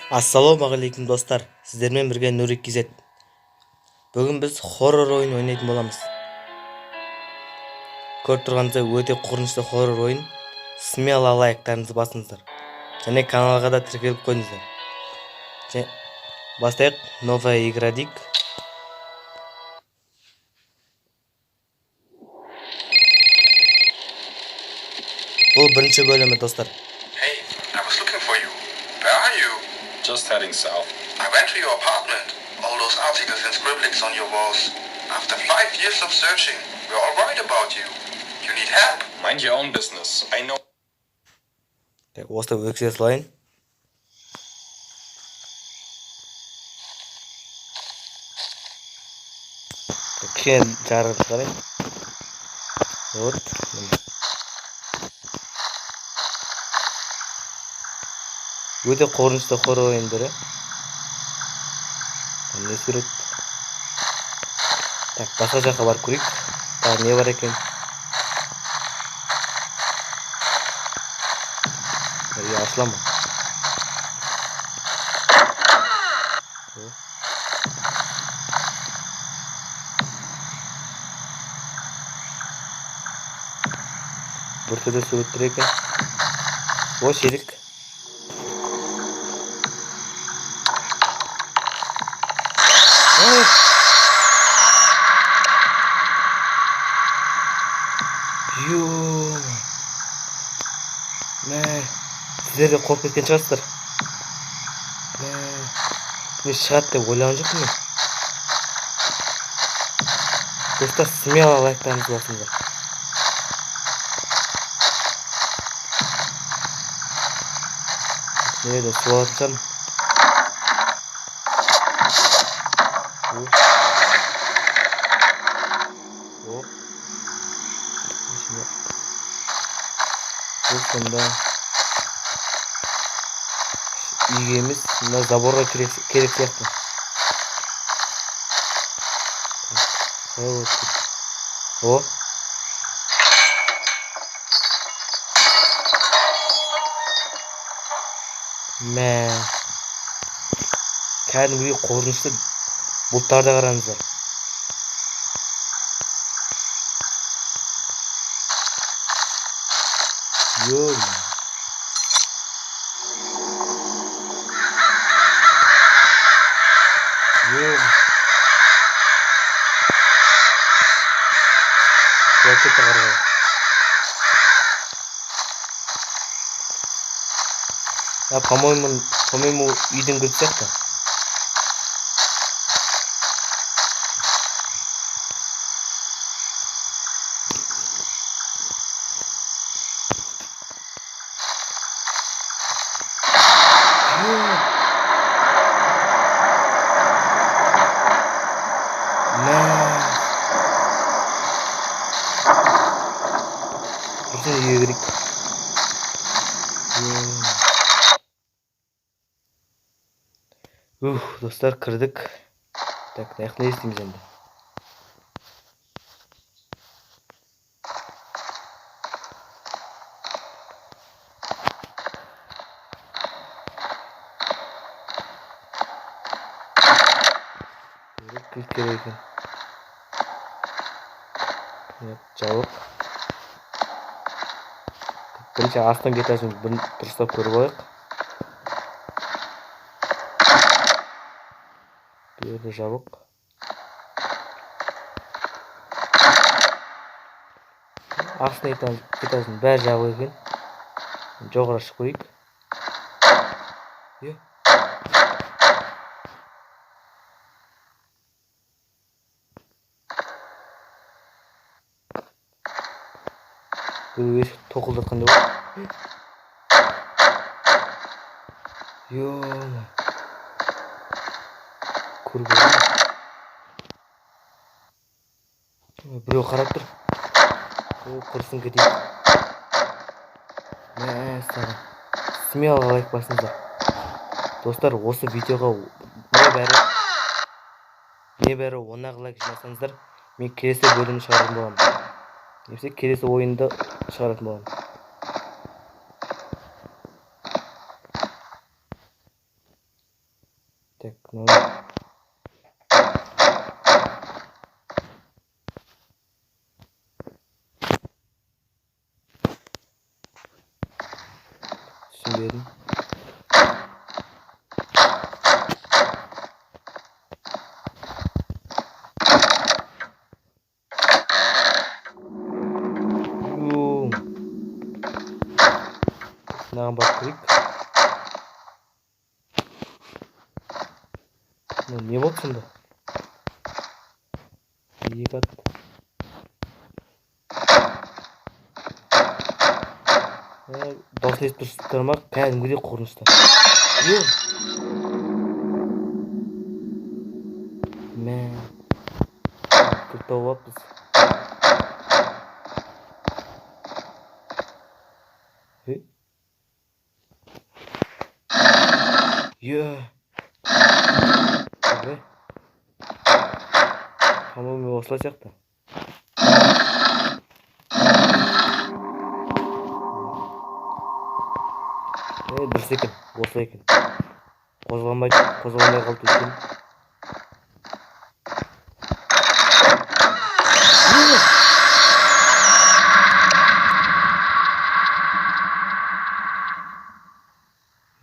Ассалаумағалейкум достар, сіздермен бірге Нурик KZ. Бүгін біз хоррор ойын ойнайтын боламыз. Көріп тұрғаныңыздай өте қорқынышты хоррор ойын. Смело лайктарыңызды басыңыздар. Және каналға да тіркеліп қойыңыздар. Бастайық. Новая игра дейік. Бұл бірінші бөлімі достар. Hey, I was looking for you. Where are you? Just heading south. I went to your apartment. All those articles and scribblings on your walls. After 5 years of searching, we're all worried about you. You need help? Mind your own business. I know. Осы өксе салайын. Кішкене жарып шығарайын. Вот. Өте қорқынышты хоррор ойындары. Не сурет? Так, басқа жаққа барып көрейік. Тағы не бар екен? Ашыла ма? Бір түрде суреттер екен. О, шерік. Сіздер де қорқып кеткен шығарсыздар. Не шығады деп ойлаған жоқпын мен. Достар, смело лайктарыңызды басыңыздар. Nerede su alacağım? Bu sonunda ilgimiz buna zabora gerek yaptı. O. Кәдімгі қорқынышты бұлттарды қараңыздар. По-моему, үйдің кілті сияқты. Достар, кірдік. Так, не істейміз енді. Кілт керек екен. Жауып. Бірінші астан кетесін дұрыстап көріп алайық. Böyle жабық. Астына кетесін бәрі жабық екен. Жоғыра шығып көрейік. Бір өшік тоқылдатқанда бар. Көріп көрейік. Біреу қарап тұр. Құрсын кетейік. Смело лайк басыңыздар. Достар, осы видеоға небәрі 10 лайк жинасаңыздар, мен келесі бөлімді шығаратын боламын. Немесе келесі ойынды шығаратын боламын. Түсінбедім. Мынаған барып көрейік. Не болды сонда? Екі ат. Даусын естіп тұрсыздар ма? Кәдімгідей қорынышты. Мә. Тоқтап алыппыз. По-моему, осылай сияқты. Дұрыс екен, осылай екен. Қозғалмай қалды екен.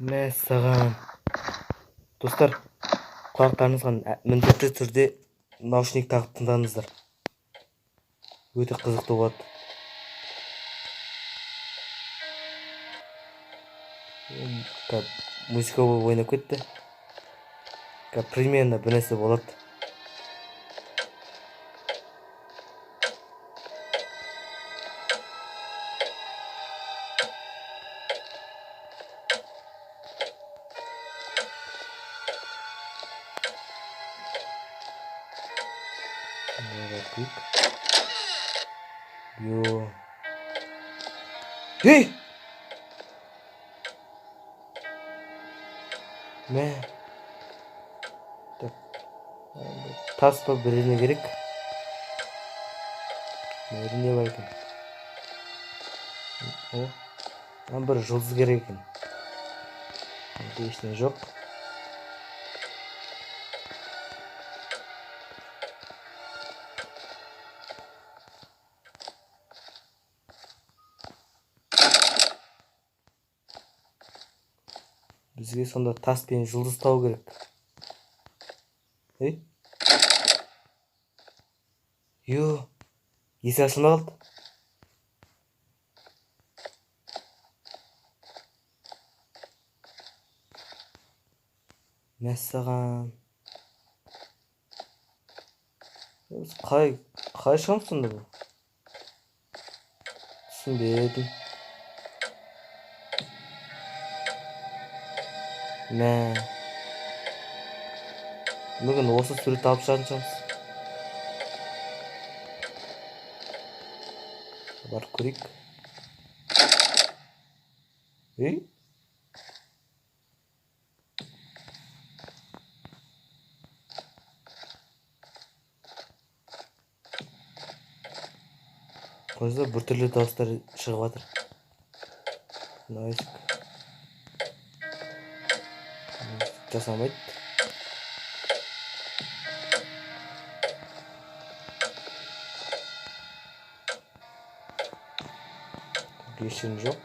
Мәссаған. Достар, құлақтарыңызға міндетті түрде наушник тағып тыңдаңыздар. Өте қызықты болады. Музыка ойнап кетті. Примерно бір нәрсе болады. Ей! Мә. Тас па біріне керек. Біріне бар екен. Бір жұлдыз керек екен. Ештеңе жоқ. Бізге сонда тас пен жұлдыз тау керек. Есі ашылмай қалды. Мәссаған. Қалай шығамыз сонда бұл? Түсінбедім. Мә. Бүгін осы суретті алып шығатын шығамыз. Барып көрейік. Қойса бір түрлі дауыстар шығып жатыр. Жасамайды. Ешкім жоқ.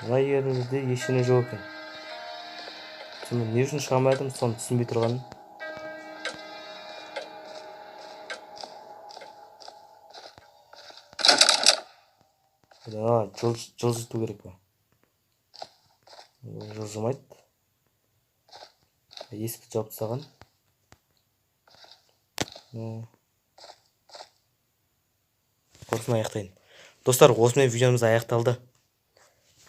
Мына жерімізде ештеңе жоқ екен. Сонда не үшін шыға алмай жатырмыз, соны түсінбей тұрғаным. Жылжыту керек па? Жылжымайды. Есікті жауып тастаған. Осыны аяқтайын. Достар, осымен видеомыз аяқталды.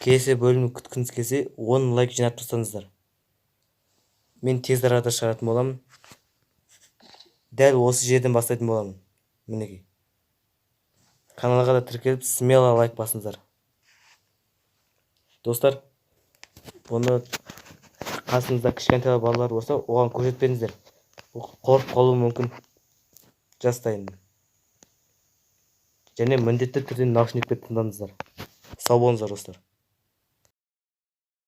Келесі бөлімді күткіңіз келсе, 10 лайк жинап тұрсаңыздар, мен тез арада шығаратын боламын. Дәл осы жерден бастайтын боламын. Мінекей. Каналға да тіркеліп, смело лайк басыңыздар. Достар, Бұны қасыңызда кішкентай балалар болса, оған көрсетпеңіздер. Қорқып қалуы мүмкін. Жастайын. Және міндетті түрде наушникпен тыңдаңыздар. Сау болыңыздар достар.